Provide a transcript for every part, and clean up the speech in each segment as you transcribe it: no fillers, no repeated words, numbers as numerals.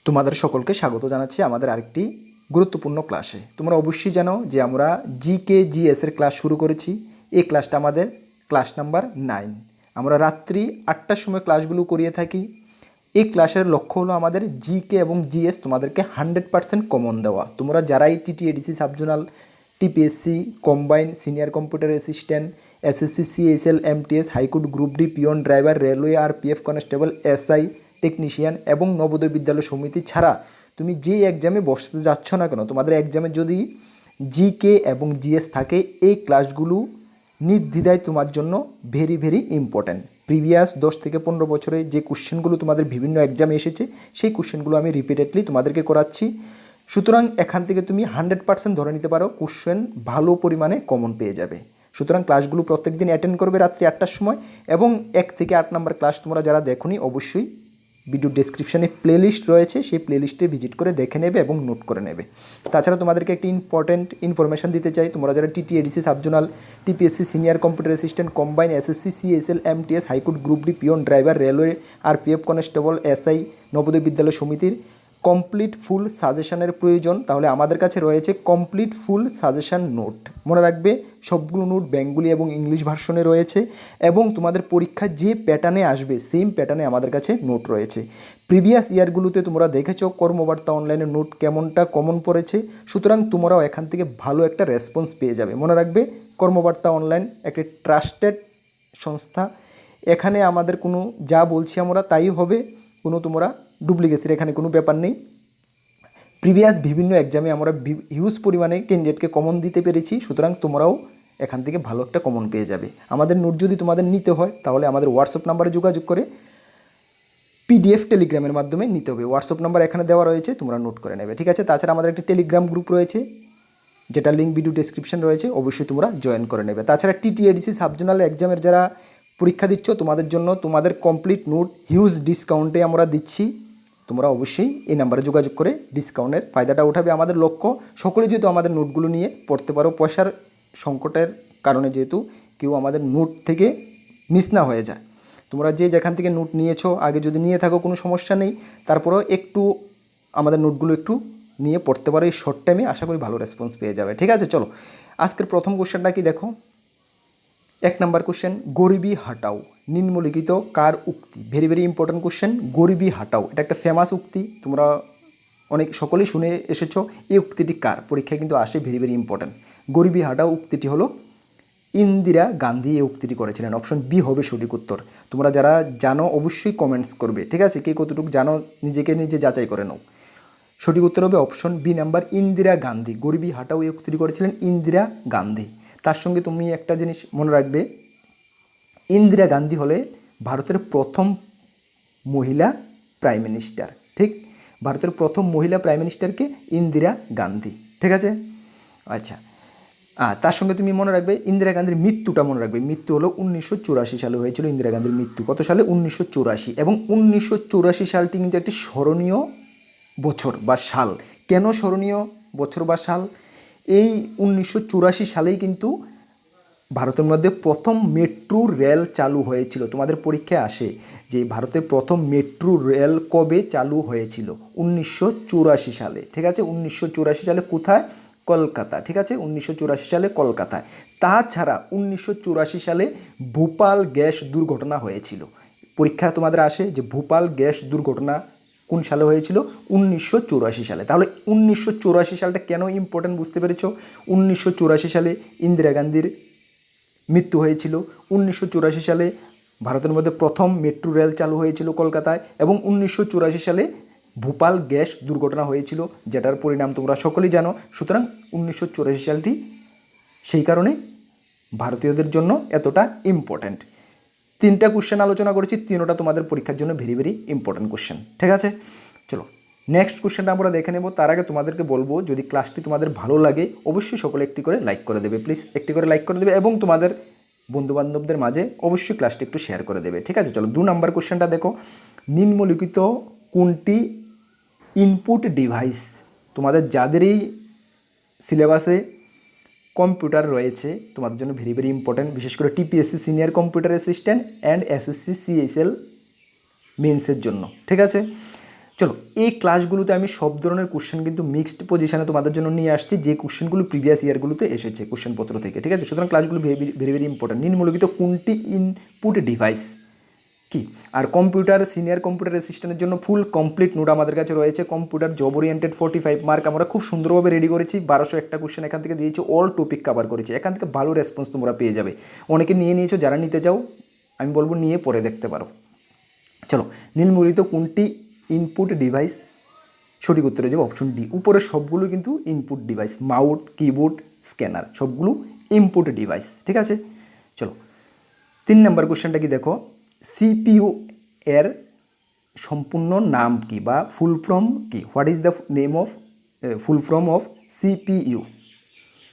তোমাদের সকলকে স্বাগত জানাচ্ছি আমাদের আরেকটি গুরুত্বপূর্ণ ক্লাসে। তোমরা অবশ্যই জানো যে আমরা জিকে জিএস এর ক্লাস শুরু করেছি। এই ক্লাসটা আমাদের ক্লাস নাম্বার 9। আমরা রাত্রি 8টার সময় ক্লাসগুলো করিয়ে থাকি। এই ক্লাসের লক্ষ্য হলো আমাদের জিকে এবং জিএস তোমাদেরকে 100% কমন দেওয়া। তোমরা যারাই TTADC subzonal, TPSC, combine, senior computer assistant, SSC, CSL, MTS, high court, group D, peon, driver, railway, RPF, constable, SI, technician এবং নবোদয় বিদ্যালয় সমিতি ছাড়া তুমি যে এক্সামে বসতে যাচ্ছ না কেন, তোমাদের এক্সামে যদি জিকে এবং জিএস থাকে, এই ক্লাসগুলো নির্দ্বিধায় তোমার জন্য ভেরি ভেরি ইম্পর্ট্যান্ট। প্রিভিয়াস 10 থেকে 15 বছরে যে কোশ্চেনগুলো তোমাদের বিভিন্ন এক্সামে এসেছে, সেই কোশ্চেনগুলো আমি রিপিটেডলি তোমাদেরকে করাচ্ছি। সুতরাং এখান থেকে তুমি 100% ধরে নিতে পারো কোশ্চেন ভালো পরিমাণে কমন পেয়ে যাবে। সুতরাং ক্লাসগুলো প্রত্যেক দিন অ্যাটেন্ড করবে রাত্রি 8টার সময়, এবং 1 থেকে 8 নম্বর ক্লাস তোমরা যারা দেখোনি অবশ্যই ভিডিও ডেসক্রিপশানে প্লেলিস্ট রয়েছে, সেই প্লেলিস্টে ভিজিট করে দেখে নেবে এবং নোট করে নেবে। তাছাড়া তোমাদেরকে একটি ইম্পর্টেন্ট ইনফরমেশান দিতে চাই। তোমরা যারা TTADC subzonal, TPSC, senior computer assistant, combine, SSC, CSL, MTS, high court, group D, peon, driver, railway, RPF, constable, SI, Navodaya বিদ্যালয় সমিতির কমপ্লিট ফুল সাজেশনের প্রয়োজন, তাহলে আমাদের কাছে রয়েছে কমপ্লিট ফুল সাজেশন নোট। মনে রাখবে সবগুলো নোট বেঙ্গলি এবং ইংলিশ ভার্সনে রয়েছে, এবং তোমাদের পরীক্ষা যে প্যাটার্নে আসবে সেম প্যাটার্নে আমাদের কাছে নোট রয়েছে। প্রিভিয়াস ইয়ারগুলোতে তোমরা দেখেছো কর্মবার্তা অনলাইনের নোট কেমনটা কমন পড়েছে। সুতরাং তোমরাও এখান থেকে ভালো একটা রেসপন্স পেয়ে যাবে। মনে রাখবে কর্মবার্তা অনলাইন একটি ট্রাস্টেড সংস্থা। এখানে আমাদের কোনো যা বলছি আমরা তাই হবে, কোনো তোমরা ডুপ্লিকেসির এখানে কোনো ব্যাপার নেই। প্রিভিয়াস বিভিন্ন এক্সামে আমরা হিউজ পরিমাণে ক্যান্ডিডেটকে কমন দিতে পেরেছি। সুতরাং তোমরাও এখান থেকে ভালো একটা কমন পেয়ে যাবে। আমাদের নোট যদি তোমাদের নিতে হয় তাহলে আমাদের হোয়াটসঅ্যাপ নাম্বারে যোগাযোগ করে পিডিএফ টেলিগ্রামের মাধ্যমে নিতে হবে। হোয়াটসঅ্যাপ নাম্বার এখানে দেওয়া রয়েছে, তোমরা নোট করে নেবে, ঠিক আছে। তাছাড়া আমাদের একটি টেলিগ্রাম গ্রুপ রয়েছে, যেটা লিঙ্ক ভিডিও ডেসক্রিপশন রয়েছে, অবশ্যই তোমরা জয়েন করে নেবে। তাছাড়া টিটিএডিসি সাবজোনাল এক্সামের যারা পরীক্ষা দিচ্ছ তোমাদের জন্য তোমাদের কমপ্লিট নোট হিউজ ডিসকাউন্টে আমরা দিচ্ছি। তোমরা অবশ্যই এই নাম্বারে যোগাযোগ করে ডিসকাউন্টের ফায়দাটা উঠাবে। আমাদের লক্ষ্য সকলে যেহেতু আমাদের নোটগুলো নিয়ে পড়তে পারো, পয়সার সংকটের কারণে যেহেতু কেউ আমাদের নোট থেকে মিস না হয়ে যায়। তোমরা যে যেখান থেকে নোট নিয়েছো আগে যদি নিয়ে থাকো কোনো সমস্যা নেই, তারপরেও একটু আমাদের নোটগুলো একটু নিয়ে পড়তে পারো। এই শর্ট টাইমে আশা করি ভালো রেসপন্স পেয়ে যাবে, ঠিক আছে। চলো আজকের প্রথম কোশ্চেনটা কি দেখো। 1 নম্বর কোশ্চেন, গরিবি হাটাও নিম্নলিখিত কার উক্তি? Very very important question. গরিবি হাটাও এটা একটা ফেমাস উক্তি, তোমরা অনেক সকলেই শুনে এসেছো। এই উক্তিটি কার? পরীক্ষায় কিন্তু আসে, ভেরি ভেরি ইম্পর্টেন্ট। গরিবি হাটাও উক্তিটি হলো ইন্দিরা গান্ধী এই উক্তিটি করেছিলেন। অপশন বি হবে সঠিক উত্তর। তোমরা যারা জানো অবশ্যই কমেন্টস করবে, ঠিক আছে। কে কতটুকু জানো নিজেকে নিজে যাচাই করে নাও। সঠিক উত্তর হবে option B number, Indira Gandhi. গরিবি হাটাও এই উক্তিটি করেছিলেন ইন্দিরা গান্ধী। তার সঙ্গে তুমি একটা জিনিস মনে রাখবে, ইন্দিরা গান্ধী হলে ভারতের প্রথম মহিলা প্রাইম মিনিস্টার, ঠিক। ভারতের প্রথম মহিলা প্রাইম মিনিস্টারকে ইন্দিরা গান্ধী, ঠিক আছে। আচ্ছা, তার সঙ্গে তুমি মনে রাখবে ইন্দিরা গান্ধীর মৃত্যুটা মনে রাখবে। মৃত্যু হলো 1984 সালে হয়েছিল ইন্দিরা গান্ধীর মৃত্যু। কত সালে? 1984। এবং 1984 সালটি কিন্তু একটি স্মরণীয় বছর বা সাল। কেন স্মরণীয় বছর বা সাল? এই 1984 সালেই কিন্তু ভারতের মধ্যে প্রথম মেট্রো রেল চালু হয়েছিল। তোমাদের পরীক্ষায় আসে যে ভারতের প্রথম মেট্রো রেল কবে চালু হয়েছিল? 1984 সালে, ঠিক আছে। 1984 সালে কোথায়? কলকাতা, ঠিক আছে। 1984 সালে কলকাতায়। তাছাড়া 1984 সালে ভোপাল গ্যাস দুর্ঘটনা হয়েছিল। পরীক্ষা তোমাদের আসে যে ভোপাল গ্যাস দুর্ঘটনা কোন সালে হয়েছিল? 1984 সালে। তাহলে 1984 সালটা কেন ইম্পর্টেন্ট বুঝতে পেরেছ? 1984 সালে ইন্দিরা গান্ধীর মৃত্যু হয়েছিল। 1984 সালে ভারতের মধ্যে প্রথম মেট্রো রেল চালু হয়েছিল কলকাতায়, এবং 1984 সালে ভোপাল গ্যাস দুর্ঘটনা হয়েছিল, যেটার পরিণাম তোমরা সকলেই জানো। সুতরাং 1984 সালটি সেই কারণে ভারতীয়দের জন্য এতটা ইম্পর্ট্যান্ট। 3টা কোশ্চেন আলোচনা করেছি, 3টা তোমাদের পরীক্ষার জন্য ভেরি ভেরি ইম্পর্ট্যান্ট কোশ্চেন, ঠিক আছে। চলো নেক্সট কোশ্চেনটা আমরা দেখে নেব। তার আগে তোমাদেরকে বলবো, যদি ক্লাসটি তোমাদের ভালো লাগে অবশ্যই সকলে একটি করে লাইক করে দেবে, প্লিজ একটি করে লাইক করে দেবে, এবং তোমাদের বন্ধুবান্ধবদের মাঝে অবশ্যই ক্লাসটি একটু শেয়ার করে দেবে, ঠিক আছে। চলো 2 নম্বর কোশ্চেনটা দেখো। নিম্নলিখিত কোনটি ইনপুট ডিভাইস? তোমাদের যাদেরই সিলেবাসে কম্পিউটার রয়েছে তোমাদের জন্য ভেরি ভেরি ইম্পর্ট্যান্ট, বিশেষ করে TPSC senior computer assistant and SSC CSL মেন্সের জন্য, ঠিক আছে। চলো, এই ক্লাসগুলোতে আমি সব ধরনের কোশ্চেন কিন্তু মিক্সড পজিশনে তোমাদের জন্য নিয়ে আসছি, যে কোশ্চেনগুলো প্রিভিয়াস ইয়ারগুলোতে এসেছে কোশ্চেনপত্র থেকে, ঠিক আছে। সুতরাং ক্লাসগুলো ভেরি ভেরি ইম্পর্টেন্ট। নিম্নলিখিত কোনটি ইনপুট ডিভাইস কি? আর কম্পিউটার সিনিয়র কম্পিউটার অ্যাসিস্ট্যান্টের জন্য ফুল কমপ্লিট নোট আমাদের কাছে রয়েছে। কম্পিউটার জব ওরিয়েন্টেড 45 মার্ক আমরা খুব সুন্দরভাবে রেডি করেছি। 1201টা কোশ্চেন এখান থেকে দিয়েছি, অল টপিক কভার করেছি। এখান থেকে ভালো রেসপন্স তোমরা পেয়ে যাবে। অনেকে নিয়ে নিয়েছো, যারা নিতে চাও আমি বলবো নিয়ে পরে দেখতে পারো। চলো, নিম্নলিখিত কোনটি ইনপুট ডিভাইস? সঠিক উত্তর হয়ে যাবে অপশন ডি। উপরে সবগুলো কিন্তু input device, mouse, keyboard, scanner সবগুলো ইনপুট ডিভাইস, ঠিক আছে। চলো, 3 নম্বর কোশ্চেনটা কি দেখো, সিপিইউ এর সম্পূর্ণ নাম কি বা ফুল ফর্ম কি? What is the name of full form of CPU?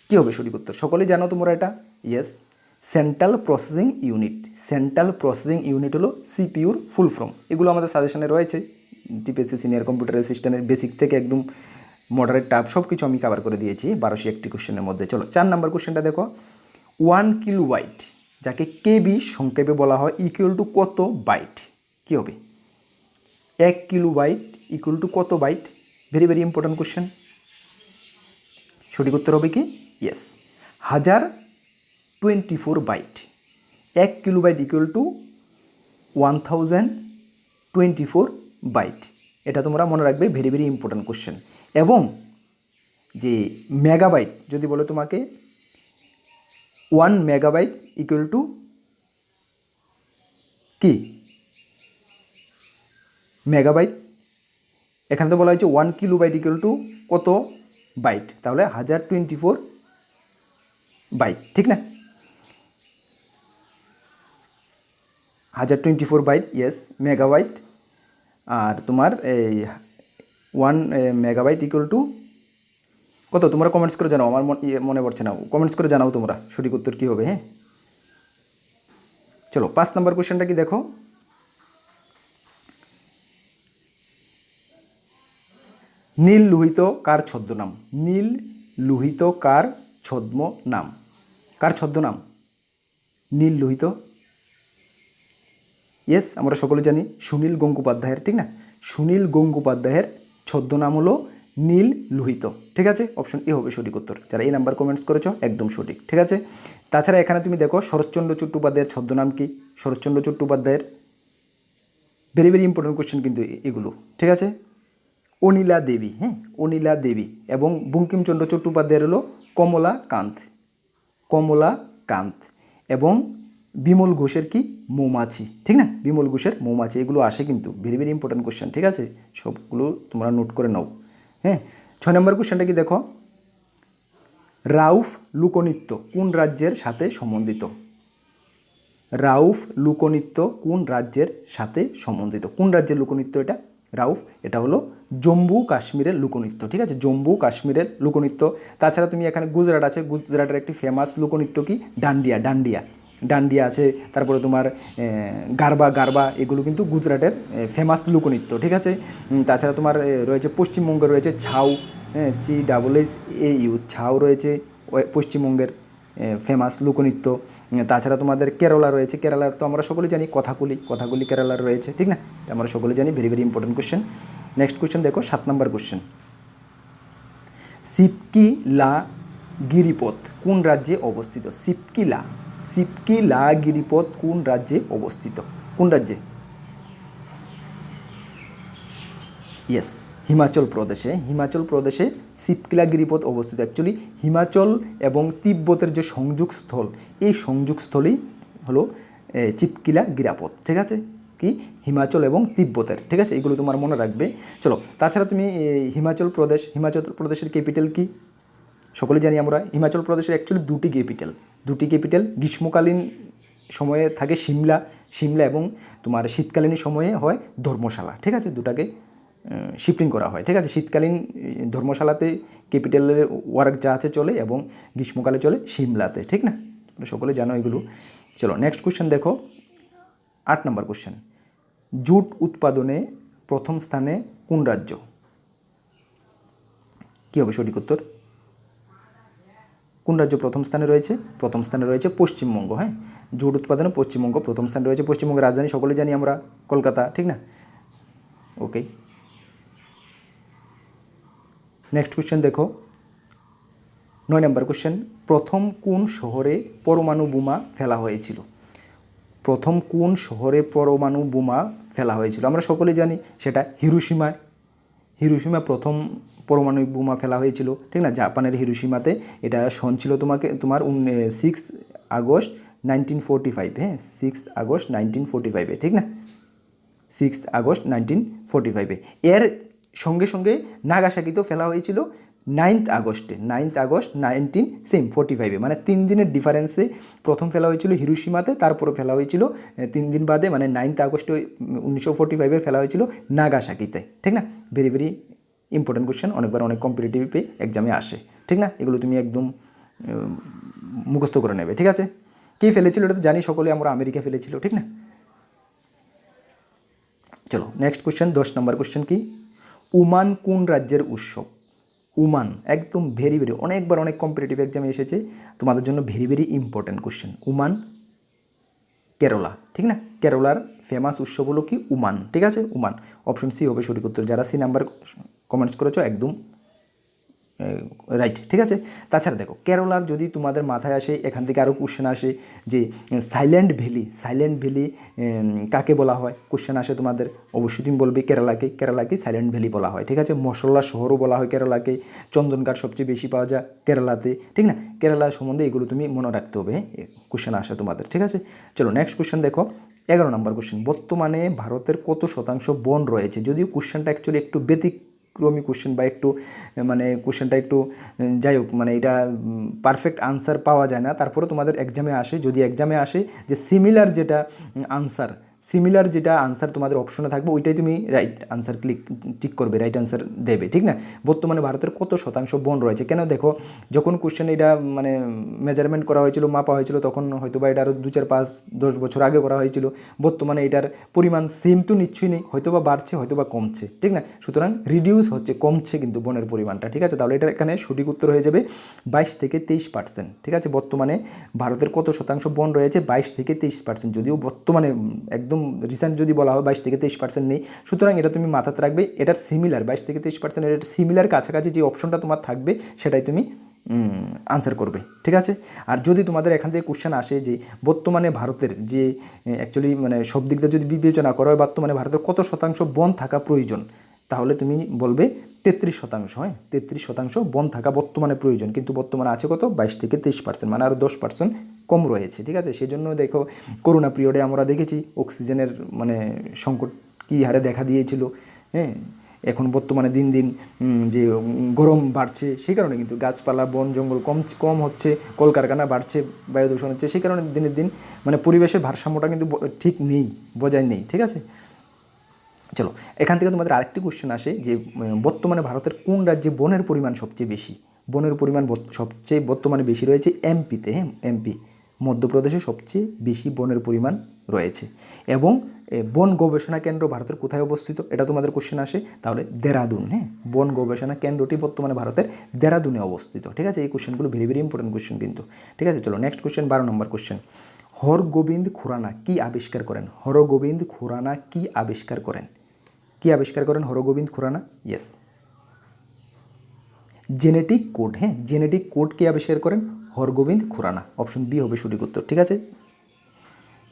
কী হবে সঠিক উত্তর? সকলেই জানো তোমরা এটা? Yes, central processing unit. Central processing unit হলো সিপিইউর ফুল ফর্ম। এগুলো আমাদের সাজেশনে রয়েছে, টিপিএসসি সিনিয়র কম্পিউটার অ্যাসিস্ট্যান্টের বেসিক থেকে একদম মডারেট টাপ সব কিছু আমি কভার করে দিয়েছি 1201টি কোশ্চেনের মধ্যে। চলো, 4 নম্বর কোশ্চেনটা দেখো, 1 কিলোবাইট যাকে কেবি সংক্ষেপে বলা হয় ইকুয়াল টু কত বাইট? কী হবে? 1 কিলোবাইট ইকুয়াল টু কত byte? Very very important question. সঠিক উত্তর হবে কি? Yes, 1024 byte. 1 kilobyte equal to 1024 byte. এটা তোমরা মনে রাখবে, ভেরি ভেরি ইম্পর্টেন্ট কোশ্চেন। এবং যে মেগাবাইট যদি বলো তোমাকে, 1 মেগাবাইট ইকুয়াল টু কি? মেগাবাইট। এখানে তো বলা হয়েছে 1 কিলোবাইট ইকুয়াল টু কত বাইট, তাহলে 1024 বাইট, ঠিক না? 1024 বাইট, ইয়েস, মেগাবাইট। আর তোমার এই 1 মেগাবাইট ইকুয়াল টু কত? তোমরা কমেন্টস করে জানাও, আমার মনে পড়ছে না, কমেন্টস করে জানাও তোমরা সঠিক উত্তর কী হবে। হ্যাঁ, চলো, 5 নম্বর কোশ্চেনটা কি দেখো, নীল লোহিত কার ছদ্মনাম? নীল লোহিত কার ছদ্মনাম? কার ছদ্মনাম নীল লোহিত? ইয়েস, আমরা সকলে জানি সুনীল গঙ্গোপাধ্যায়ের, ঠিক না? সুনীল গঙ্গোপাধ্যায়ের ছদ্মনাম হলো নীল লোহিত, ঠিক আছে। অপশন এ হবে সঠিক উত্তর। যারা এই নাম্বার কমেন্টস করেছো একদম সঠিক, ঠিক আছে। তাছাড়া এখানে তুমি দেখো শরৎচন্দ্র চট্টোপাধ্যায়ের ছদ্মনাম কি? শরৎচন্দ্র চট্টোপাধ্যায়ের ভেরি ভেরি ইম্পর্টেন্ট কোশ্চেন কিন্তু এগুলো, ঠিক আছে। অনিলা দেবী, হ্যাঁ, অনিলা দেবী। এবং বঙ্কিমচন্দ্র চট্টোপাধ্যায়ের হলো কমলাকান্ত, কমলাকান্ত। এবং বিমল ঘোষের কি? মৌমাছি, ঠিক না? বিমল ঘোষের মৌমাছি। এগুলো আসে কিন্তু, ভেরি ভেরি ইম্পর্টেন্ট কোশ্চেন, ঠিক আছে। সবগুলো তোমরা নোট করে নাও। হ্যাঁ, 6 নম্বর কোশ্চেনটা কি দেখো, রাউফ লোকনৃত্য কোন রাজ্যের সাথে সম্বন্ধিত? রাউফ লোকনৃত্য কোন রাজ্যের সাথে সম্বন্ধিত? কোন রাজ্যের লোকনৃত্য এটা? রাউফ, এটা হলো জম্মু কাশ্মীরের লোকনৃত্য, ঠিক আছে, জম্মু কাশ্মীরের লোকনৃত্য। তাছাড়া তুমি এখানে গুজরাট আছে, গুজরাটের একটি ফেমাস লোকনৃত্য কি? ডান্ডিয়া, ডান্ডিয়া, ডান্ডিয়া আছে। তারপরে তোমার গারবা, গারবা, এগুলো কিন্তু গুজরাটের ফেমাস লোকনৃত্য, ঠিক আছে। তাছাড়া তোমার রয়েছে পশ্চিমবঙ্গে রয়েছে ছাউ, CSSAU, ছাউ রয়েছে পশ্চিমবঙ্গের ফেমাস লোকনৃত্য। তাছাড়া তোমাদের কেরালা রয়েছে, কেরালার তো আমরা সকলে জানি কথাকুলি, কথাকুলি কেরালার রয়েছে, ঠিক না? আমরা সকলে জানি, very very important question. Next question দেখো, 7 নম্বর কোশ্চেন, সিপকিলা গিরিপথ কোন রাজ্যে অবস্থিত? সিপকিলা, সিপকিলা গিরিপথ কোন রাজ্যে অবস্থিত? কোন রাজ্যে? ইয়েস, হিমাচল প্রদেশে। হিমাচল প্রদেশে সিপকিলা গিরিপথ অবস্থিত। অ্যাকচুয়ালি হিমাচল এবং তিব্বতের যে সংযোগস্থল, এই সংযোগস্থলেই হলো চিপকিলা গিরিপথ, ঠিক আছে। কি? হিমাচল এবং তিব্বতের, ঠিক আছে। এগুলো তোমার মনে রাখবে। চলো, তাছাড়া তুমি হিমাচল প্রদেশের ক্যাপিটাল কি? সকলে জানি আমরা হিমাচল প্রদেশের অ্যাকচুয়ালি দুটি ক্যাপিটাল। গ্রীষ্মকালীন সময়ে থাকে সিমলা, এবং তোমার শীতকালীন সময়ে হয় ধর্মশালা, ঠিক আছে। দুটাকে শিফটিং করা হয়, ঠিক আছে। শীতকালীন ধর্মশালাতে ক্যাপিটালের ওয়ার্ক যা আছে চলে, এবং গ্রীষ্মকালে চলে সিমলাতে, ঠিক না? তোমরা সকলে জানো এগুলো। চলো, নেক্সট কোশ্চেন দেখো, 8 নম্বর কোশ্চেন, জুট উৎপাদনে প্রথম স্থানে কোন রাজ্য? কী হবে সঠিক উত্তর? কোন রাজ্য প্রথম স্থানে রয়েছে? প্রথম স্থানে রয়েছে পশ্চিমবঙ্গ। হ্যাঁ, জুট উৎপাদনে পশ্চিমবঙ্গ প্রথম স্থানে রয়েছে। পশ্চিমবঙ্গের রাজধানী সকলে জানি আমরা কলকাতা, ঠিক না? ওকে, নেক্সট কোশ্চেন দেখো 9 নম্বর কোশ্চেন, প্রথম কোন শহরে পরমাণু বোমা ফেলা হয়েছিল? প্রথম কোন শহরে পরমাণু বোমা ফেলা হয়েছিল? আমরা সকলে জানি সেটা হিরোশিমা প্রথম পরমাণু বোমা ফেলা হয়েছিল, ঠিক না? জাপানের হিরোশিমাতে। এটা সন ছিল তোমার 6 আগস্ট 1945, হ্যাঁ 6 আগস্ট 1945, ঠিক না? 6 আগস্ট 1945। এর সঙ্গে সঙ্গে নাগাসাকিতেও ফেলা হয়েছিল 9 আগস্টে, 9 আগস্ট 1945, মানে 3 দিনের ডিফারেন্সে প্রথম ফেলা হয়েছিল হিরোশিমাতে, তারপরে ফেলা হয়েছিল 3 দিন বাদে, মানে 9 আগস্টে 1945 ফেলা হয়েছিল নাগাসাকিতে, ঠিক না? ভেরি ভেরি ইম্পর্টেন্ট কোশ্চেন, অনেকবার অনেক কম্পিটিটিভ এক্সামে আসে, ঠিক না? এগুলো তুমি একদম মুখস্থ করে নেবে, ঠিক আছে? কে ফেলেছিল এটা তো জানি সকলে, আমরা আমেরিকা ফেলেছিল, ঠিক না? চলো নেক্সট কোশ্চেন 10 নম্বর কোশ্চেন কি? ওমান কোন রাজ্যের উৎসব? ওমান একদম ভেরি ভেরি অনেকবার অনেক কম্পিটিটিভ এক্সামে এসেছে, তোমাদের জন্য very very important question. Oman Kerala, ঠিক না? কেরালার ফেমাস উৎসব হলো কি? ওমান, ঠিক আছে? ওমান। অপশন সি হবে সঠিক উত্তর। যারা সি নাম্বার কমেন্টস করেছো একদম রাইট, ঠিক আছে? তাছাড়া দেখো কেরালার যদি তোমাদের মাথায় আসে, এখান থেকে আরও কোশ্চেন আসে যে সাইলেন্ট ভ্যালি কাকে বলা হয়? কোশ্চেন আসে তোমাদের, অবশ্যই তুমি বলবে কেরালাকে সাইলেন্ট ভ্যালি বলা হয়, ঠিক আছে? মশলা শহরও বলা হয় কেরালাকে, চন্দন কাঠ সবচেয়ে বেশি পাওয়া যায় কেরালাতে, ঠিক না? কেরালা সম্বন্ধে এগুলো তুমি মনে রাখতে হবে, কোশ্চেন আসে তোমাদের, ঠিক আছে? চলো নেক্সট কোশ্চেন দেখো 11 নম্বর কোশ্চেন, বর্তমানে ভারতের কত শতাংশ বন রয়েছে? যদিও কোশ্চেনটা অ্যাকচুয়ালি একটু ব্যতিক্রমী কোশ্চেন, বা একটু মানে কোশ্চেনটা একটু যাই হোক, মানে এটা পারফেক্ট আনসার পাওয়া যায় না, তারপরে তোমাদের এক্সামে আসে, যদি এক্সামে আসে যে সিমিলার যেটা আনসার তোমাদের অপশনে থাকবে, ওইটাই তুমি রাইট আনসার টিক করবে, রাইট আনসার দেবে, ঠিক না? বর্তমানে ভারতের কত শতাংশ বন রয়েছে? কেন দেখো, যখন কোশ্চেন এটা মানে মেজারমেন্ট করা হয়েছিল, মাপা হয়েছিল, তখন হয়তো বা এটা আরও 2, 4, 5, 10 বছর আগে করা হয়েছিল। বর্তমানে এটার পরিমাণ সেম তো নিশ্চয়ই নেই, হয়তো বা বাড়ছে, হয়তো বা কমছে, ঠিক না? সুতরাং রিডিউস হচ্ছে, কমছে কিন্তু বনের পরিমাণটা, ঠিক আছে? তাহলে এটা এখানে সঠিক উত্তর হয়ে যাবে 22 থেকে 23%, ঠিক আছে? বর্তমানে ভারতের কত শতাংশ বন রয়েছে? 22 থেকে 23%। যদিও বর্তমানে একদম রিসেন্ট যদি বলা হয় 22 থেকে 23% নেই, সুতরাং এটা তুমি মাথাতে রাখবে, এটার সিমিলার 22 থেকে 23%, এটা সিমিলার কাছাকাছি যে অপশনটা তোমার থাকবে সেটাই তুমি আনসার করবে, ঠিক আছে? আর যদি তোমাদের এখান থেকে কোশ্চেন আসে যে বর্তমানে ভারতের যে অ্যাকচুয়ালি মানে সব দিক দিয়ে যদি বিবেচনা করো, বর্তমানে ভারতের কত শতাংশ বন থাকা প্রয়োজন, তাহলে তুমি বলবে 33%, হ্যাঁ 33% বন থাকা বর্তমানে প্রয়োজন, কিন্তু বর্তমানে আছে কত? 22 থেকে 23%, মানে আরও 10% কম রয়েছে, ঠিক আছে? সেই জন্য দেখো করোনা পিরিয়ডে আমরা দেখেছি অক্সিজেনের মানে সংকট কী হারে দেখা দিয়েছিল, হ্যাঁ? এখন বর্তমানে দিন দিন যে গরম বাড়ছে, সেই কারণে কিন্তু গাছপালা বন জঙ্গল কম হচ্ছে, কলকারখানা বাড়ছে, বায়ু দূষণ হচ্ছে, সেই কারণে দিনের দিন মানে পরিবেশের ভারসাম্যটা কিন্তু ঠিক নেই, বজায় নেই, ঠিক আছে? চলো এখান থেকে তোমাদের আরেকটি কোশ্চেন আসে যে বর্তমানে ভারতের কোন রাজ্যে বনের পরিমাণ সবচেয়ে বেশি? বনের পরিমাণ সবচেয়ে বর্তমানে বেশি রয়েছে এমপিতে, হ্যাঁ এমপি, মধ্যপ্রদেশে সবচেয়ে বেশি বনের পরিমাণ রয়েছে। এবং বন গবেষণা কেন্দ্র ভারতের কোথায় অবস্থিত? এটা তোমাদের কোশ্চেন আসে, তাহলে দেরাদুন, হ্যাঁ বন গবেষণা কেন্দ্রটি বর্তমানে ভারতের দেরাদুনে অবস্থিত, ঠিক আছে? এই কোশ্চেনগুলো ভেরি ভেরি ইম্পর্টেন্ট কোশ্চেন কিন্তু, ঠিক আছে? চলো নেক্সট কোশ্চেন 12 নম্বর কোশ্চেন, হরগোবিন্দ খুরানা কি আবিষ্কার করেন? হরগোবিন্দ খুরানা কি আবিষ্কার করেন? কি আবিষ্কার করেন Hargobind Khorana? Yes, genetic code, হ্যাঁ জেনেটিক কোড কে আবিষ্কার করেন? হরগোবিন্দ খুরানা। অপশন বি হবে সঠিক উত্তর, ঠিক আছে?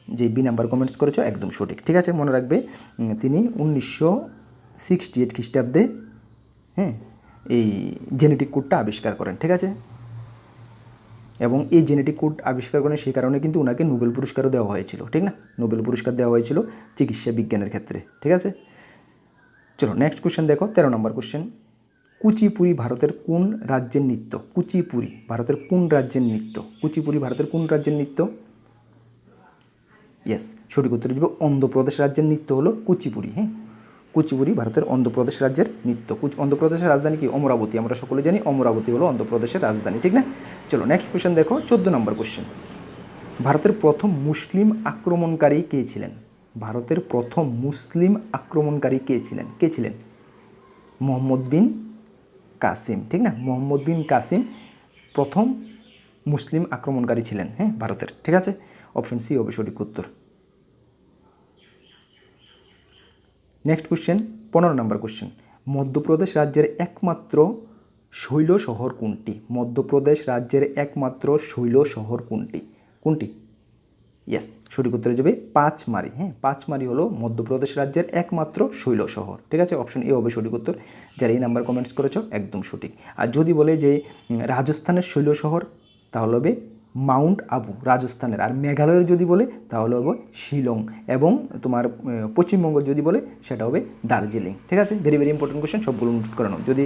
যে বি নাম্বার কমেন্টস করেছো একদম সঠিক, ঠিক আছে? মনে রাখবে তিনি 1968 খ্রিস্টাব্দে হ্যাঁ এই জেনেটিক কোডটা আবিষ্কার করেন, ঠিক আছে? এবং এই জেনেটিক কোড আবিষ্কার করেন, সেই কারণে কিন্তু ওনাকে নোবেল পুরস্কারও দেওয়া হয়েছিল, ঠিক না? নোবেল পুরস্কার দেওয়া হয়েছিল চিকিৎসা বিজ্ঞানের ক্ষেত্রে, ঠিক আছে? চলো নেক্সট কোশ্চেন দেখো 13 নম্বর কোশ্চেন, কুচিপুড়ি ভারতের কোন রাজ্যের নৃত্য? কুচিপুড়ি ভারতের কোন রাজ্যের নৃত্য? কুচিপুড়ি ভারতের কোন রাজ্যের নৃত্য? ইয়েস, সঠিক উত্তর দেবে অন্ধ্রপ্রদেশ রাজ্যের নৃত্য হলো কুচিপুড়ি, হ্যাঁ কুচিপুড়ি ভারতের অন্ধ্রপ্রদেশ রাজ্যের নৃত্য। অন্ধ্রপ্রদেশের রাজধানী কি? অমরাবতী, আমরা সকলে জানি অমরাবতী হলো অন্ধ্রপ্রদেশের রাজধানী, ঠিক না? চলো নেক্সট কোশ্চেন দেখো 14 নম্বর কোশ্চেন, ভারতের প্রথম মুসলিম আক্রমণকারী কে ছিলেন? ভারতের প্রথম মুসলিম আক্রমণকারী কে ছিলেন? কে ছিলেন? মোহাম্মদ বিন কাসিম, ঠিক না? মোহাম্মদ বিন কাসিম প্রথম মুসলিম আক্রমণকারী ছিলেন, হ্যাঁ ভারতের, ঠিক আছে? অপশন সি হবে সঠিক উত্তর। নেক্সট কোশ্চেন 15 নম্বর কোশ্চেন, মধ্যপ্রদেশ রাজ্যের একমাত্র শৈল শহর কোনটি? মধ্যপ্রদেশ রাজ্যের একমাত্র শৈল শহর কোনটি? কোনটি? ইয়েস, সঠিক উত্তরে যাবে পাঁচমারি। হ্যাঁ, পাঁচমারি হলো মধ্যপ্রদেশ রাজ্যের একমাত্র শৈল শহর। ঠিক আছে, অপশন এ হবে সঠিক উত্তর। যারা এই নাম্বার কমেন্টস করেছো একদম সঠিক। আর যদি বলে যে রাজস্থানের শৈল শহর, তাহলে হবে মাউন্ট আবু রাজস্থানের। আর মেঘালয়ের যদি বলে তাহলে হবে শিলং। এবং তোমার পশ্চিমবঙ্গ যদি বলে সেটা হবে দার্জিলিং। ঠিক আছে, ভেরি ভেরি ইম্পর্টেন্ট কোয়েশ্চেন, সবগুলো নোট করে নাও। যদি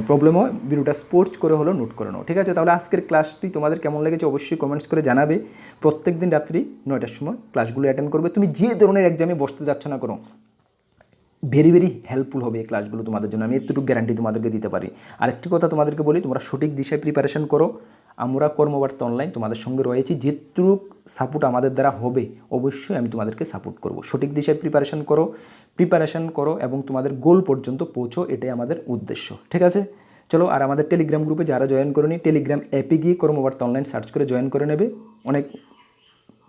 প্রবলেম হয় ভিডিওটা স্পোর্টস করে হলো নোট করে নাও। ঠিক আছে, তাহলে আজকের ক্লাসটি তোমাদের কেমন লেগেছে অবশ্যই কমেন্টস করে জানাবে। প্রত্যেক দিন রাত্রি 9টার সময় ক্লাসগুলো অ্যাটেন্ড করবে। তুমি যে ধরনের এক্সামে বসতে যাচ্ছ না করো, ভেরি ভেরি হেল্পফুল হবে এই ক্লাসগুলো তোমাদের জন্য, আমি এতটুকু গ্যারান্টি তোমাদেরকে দিতে পারি। আরেকটি কথা তোমাদেরকে বলি, তোমরা সঠিক দিশায় প্রিপারেশন করো। আমরা কর্মবার্তা অনলাইন তোমাদের সঙ্গে রয়েছি, যেটুকু সাপোর্ট আমাদের দ্বারা হবে অবশ্যই আমি তোমাদেরকে সাপোর্ট করব। সঠিক দিশায় প্রিপারেশন করো এবং তোমাদের গোল পর্যন্ত পৌঁছো, এটাই আমাদের উদ্দেশ্য। ঠিক আছে, চলো। আর আমাদের টেলিগ্রাম গ্রুপে যারা জয়েন করেনি, টেলিগ্রাম অ্যাপে গিয়ে কর্মবার্তা অনলাইন সার্চ করে জয়েন করে নেবে। অনেক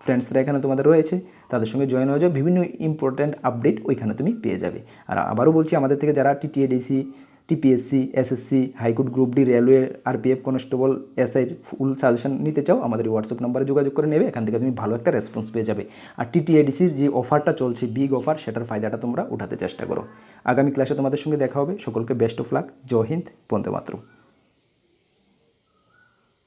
ফ্রেন্ডসরা এখানে তোমাদের রয়েছে, তাদের সঙ্গে জয়েন হয়ে যাবে, বিভিন্ন ইম্পর্ট্যান্ট আপডেট ওইখানে তুমি পেয়ে যাবে। আর আবারও বলছি, আমাদের থেকে যারা TTADC, TPSC, SSC, high court, group D, railway, RPF, constable, এসআইর ফুল সাজেশন নিতে চাও, আমাদের হোয়াটসঅ্যাপ নাম্বারে যোগাযোগ করে নেবে। এখান থেকে তুমি ভালো একটা রেসপন্স পেয়ে যাবে। আর টিটিএডিসির যে অফারটা চলছে, বিগ অফার, সেটার ফায়দাটা তোমরা উঠাতে চেষ্টা করো। আগামী ক্লাসে তোমাদের সঙ্গে দেখা হবে। সকলকে বেস্ট অফ লাক। জয় হিন্দ, বন্দে মাতরম।